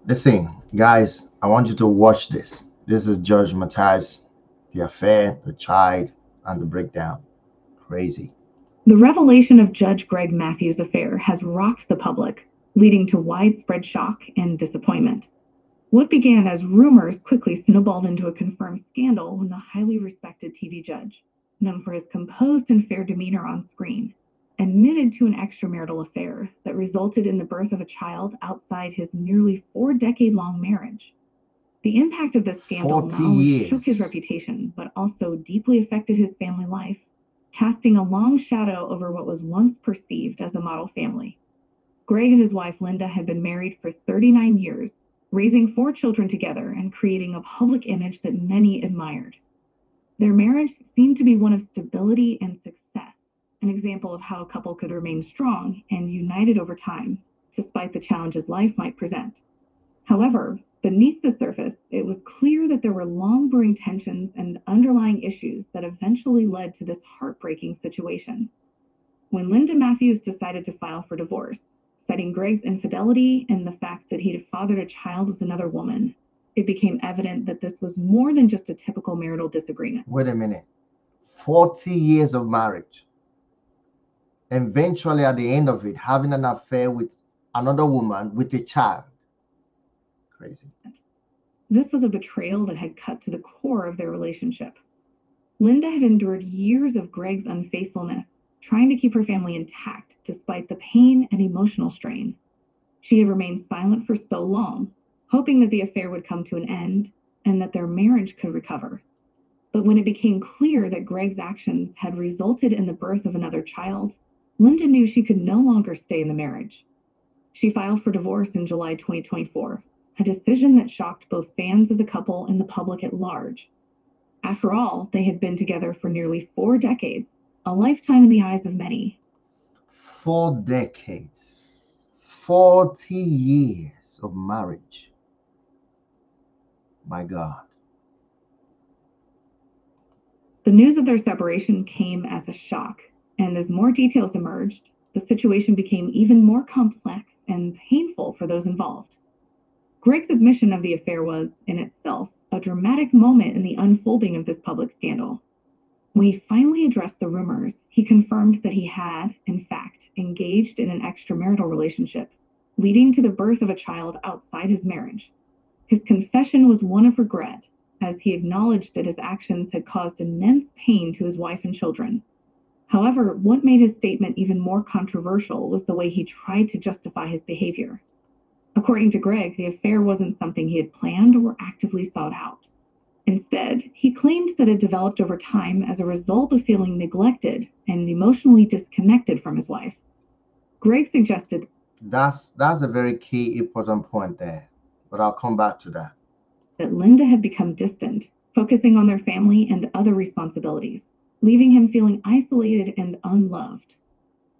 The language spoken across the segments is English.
Listen, guys, I want you to watch this. This is Judge Mathis, the affair, the child, and the breakdown. Crazy. The revelation of Judge Greg Mathis' affair has rocked the public, leading to widespread shock and disappointment. What began as rumors quickly snowballed into a confirmed scandal when the highly respected TV judge, known for his composed and fair demeanor on screen, admitted to an extramarital affair that resulted in the birth of a child outside his nearly 4-decade-long marriage. The impact of this scandal 40 not only shook his years. reputation, but also deeply affected his family life, casting a long shadow over what was once perceived as a model family. Greg and his wife Linda had been married for 39 years, raising 4 children together and creating a public image that many admired. Their marriage seemed to be one of stability and success, an example of how a couple could remain strong and united over time, despite the challenges life might present. However, beneath the surface, it was clear that there were long brewing tensions and underlying issues that eventually led to this heartbreaking situation. When Linda Matthews decided to file for divorce, citing Greg's infidelity and the fact that he had fathered a child with another woman, it became evident that this was more than just a typical marital disagreement. Wait a minute. 40 years of marriage. Eventually, at the end of it, having an affair with another woman with a child. Crazy. This was a betrayal that had cut to the core of their relationship. Linda had endured years of Greg's unfaithfulness, trying to keep her family intact despite the pain and emotional strain. She had remained silent for so long, hoping that the affair would come to an end and that their marriage could recover. But when it became clear that Greg's actions had resulted in the birth of another child, Linda knew she could no longer stay in the marriage. She filed for divorce in July 2024, a decision that shocked both fans of the couple and the public at large. After all, they had been together for nearly 4 decades, a lifetime in the eyes of many. 4 decades. 40 years of marriage. My God. The news of their separation came as a shock, and as more details emerged, the situation became even more complex and painful for those involved. Greg's admission of the affair was, in itself, a dramatic moment in the unfolding of this public scandal. When he finally addressed the rumors, he confirmed that he had, in fact, engaged in an extramarital relationship, leading to the birth of a child outside his marriage. His confession was one of regret, as he acknowledged that his actions had caused immense pain to his wife and children. However, what made his statement even more controversial was the way he tried to justify his behavior. According to Greg, the affair wasn't something he had planned or actively sought out. Instead, he claimed that it developed over time as a result of feeling neglected and emotionally disconnected from his wife. Greg suggested That's a very key important point there. But I'll come back to that. that Linda had become distant, focusing on their family and other responsibilities, leaving him feeling isolated and unloved.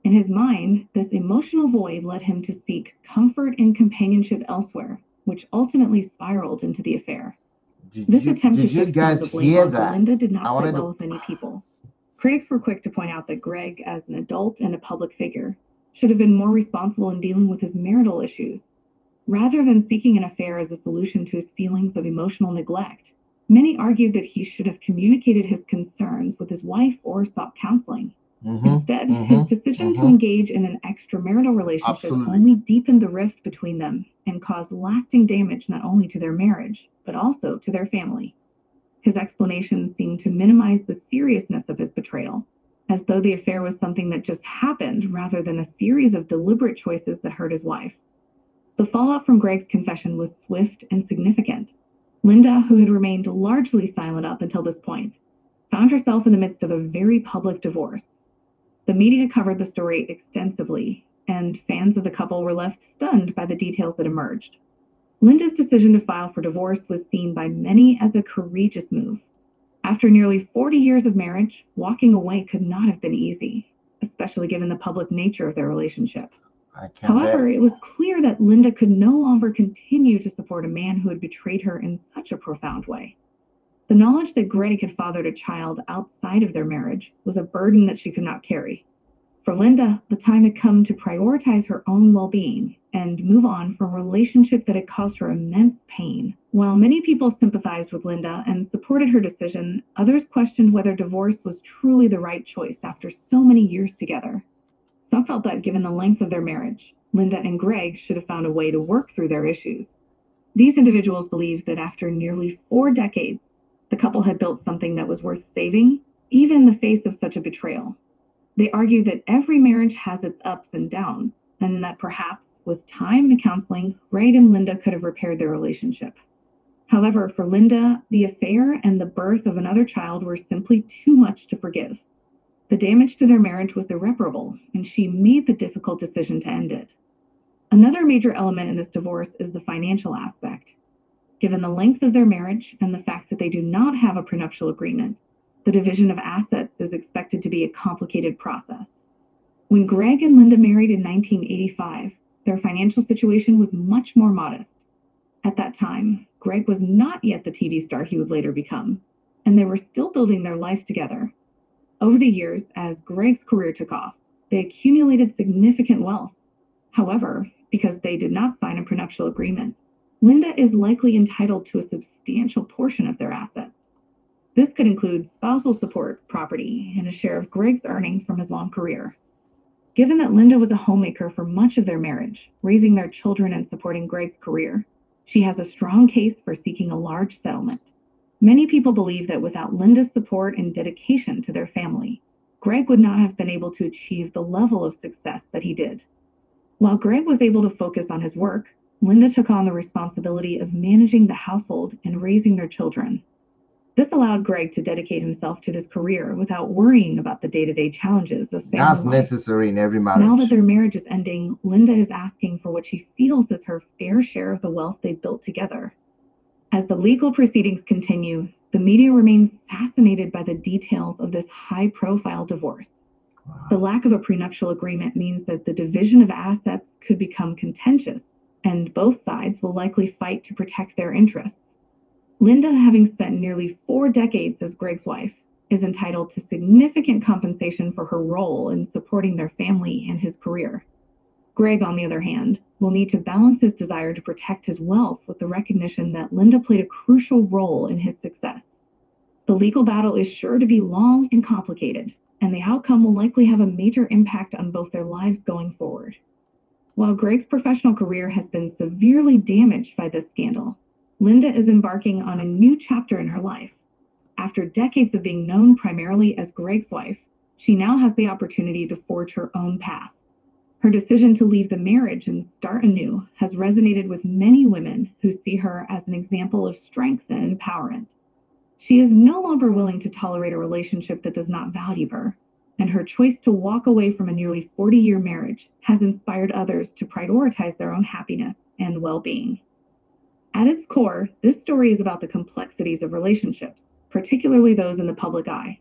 In his mind, this emotional void led him to seek comfort and companionship elsewhere, which ultimately spiraled into the affair. This attempt to Did you shift some of guys the blame hear onto that? Linda did I not sit wanted well to. with many people. Critics were quick to point out that Greg, as an adult and a public figure, should have been more responsible in dealing with his marital issues. Rather than seeking an affair as a solution to his feelings of emotional neglect, many argued that he should have communicated his concerns with his wife or sought counseling. Mm-hmm. Instead, his Mm-hmm. decision to Mm-hmm. engage in an extramarital relationship Absolutely. only deepened the rift between them and caused lasting damage not only to their marriage, but also to their family. His explanations seemed to minimize the seriousness of his betrayal, as though the affair was something that just happened rather than a series of deliberate choices that hurt his wife. The fallout from Greg's confession was swift and significant. Linda, who had remained largely silent up until this point, found herself in the midst of a very public divorce. The media covered the story extensively, and fans of the couple were left stunned by the details that emerged. Linda's decision to file for divorce was seen by many as a courageous move. After nearly 40 years of marriage, walking away could not have been easy, especially given the public nature of their relationship. I can However, bet. it was clear that Linda could no longer continue to support a man who had betrayed her in such a profound way. The knowledge that Greg had fathered a child outside of their marriage was a burden that she could not carry. For Linda, the time had come to prioritize her own well-being and move on from a relationship that had caused her immense pain. While many people sympathized with Linda and supported her decision, others questioned whether divorce was truly the right choice after so many years together. Some felt that given the length of their marriage, Linda and Greg should have found a way to work through their issues. These individuals believed that after nearly 4 decades, the couple had built something that was worth saving, even in the face of such a betrayal. They argued that every marriage has its ups and downs, and that perhaps, with time and counseling, Greg and Linda could have repaired their relationship. However, for Linda, the affair and the birth of another child were simply too much to forgive. The damage to their marriage was irreparable, and she made the difficult decision to end it. Another major element in this divorce is the financial aspect. Given the length of their marriage and the fact that they do not have a prenuptial agreement, the division of assets is expected to be a complicated process. When Greg and Linda married in 1985, their financial situation was much more modest. At that time, Greg was not yet the TV star he would later become, and they were still building their life together. Over the years, as Greg's career took off, they accumulated significant wealth. However, because they did not sign a prenuptial agreement, Linda is likely entitled to a substantial portion of their assets. This could include spousal support, property, and a share of Greg's earnings from his long career. Given that Linda was a homemaker for much of their marriage, raising their children and supporting Greg's career, she has a strong case for seeking a large settlement. Many people believe that without Linda's support and dedication to their family, Greg would not have been able to achieve the level of success that he did. While Greg was able to focus on his work, Linda took on the responsibility of managing the household and raising their children. This allowed Greg to dedicate himself to his career without worrying about the day-to-day challenges of family That's life. necessary in every Now that marriage. their marriage is ending, Linda is asking for what she feels is her fair share of the wealth they built together. As the legal proceedings continue, the media remains fascinated by the details of this high-profile divorce. The lack of a prenuptial agreement means that the division of assets could become contentious, and both sides will likely fight to protect their interests. Linda, having spent nearly 4 decades as Greg's wife, is entitled to significant compensation for her role in supporting their family and his career. Greg, on the other hand, will need to balance his desire to protect his wealth with the recognition that Linda played a crucial role in his success. The legal battle is sure to be long and complicated, and the outcome will likely have a major impact on both their lives going forward. While Greg's professional career has been severely damaged by this scandal, Linda is embarking on a new chapter in her life. After decades of being known primarily as Greg's wife, she now has the opportunity to forge her own path. Her decision to leave the marriage and start anew has resonated with many women who see her as an example of strength and empowerment. She is no longer willing to tolerate a relationship that does not value her, and her choice to walk away from a nearly 40-year marriage has inspired others to prioritize their own happiness and well-being. At its core, this story is about the complexities of relationships, particularly those in the public eye.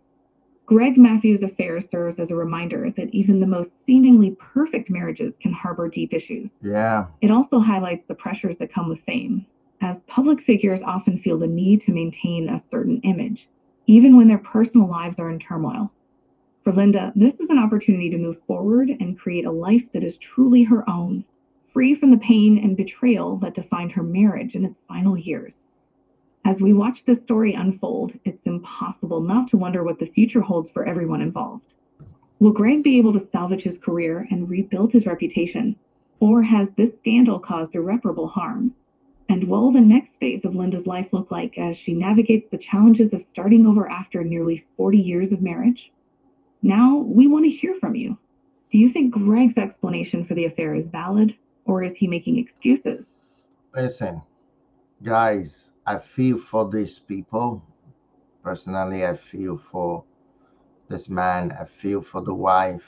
Greg Mathis' affair serves as a reminder that even the most seemingly perfect marriages can harbor deep issues. Yeah. It also highlights the pressures that come with fame, as public figures often feel the need to maintain a certain image, even when their personal lives are in turmoil. For Linda, this is an opportunity to move forward and create a life that is truly her own, free from the pain and betrayal that defined her marriage in its final years. As we watch this story unfold, it's impossible not to wonder what the future holds for everyone involved. Will Greg be able to salvage his career and rebuild his reputation, or has this scandal caused irreparable harm? And what will the next phase of Linda's life look like as she navigates the challenges of starting over after nearly 40 years of marriage? Now, we want to hear from you. Do you think Greg's explanation for the affair is valid, or is he making excuses? Listen, guys, I feel for these people. Personally, I feel for this man. I feel for the wife.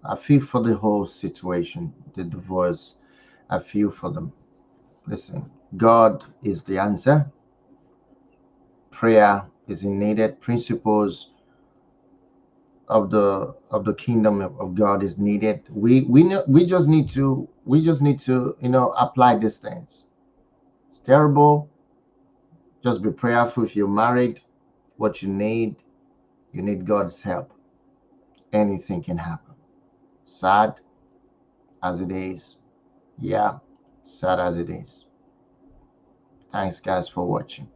I feel for the whole situation, the divorce. I feel for them. Listen, God is the answer. Prayer is needed. Principles of the kingdom of God is needed. We just need to apply these things. It's terrible. Just be prayerful if you're married. What you need God's help. anything can happen. Sad as it is. Yeah, sad as it is. Thanks, guys, for watching.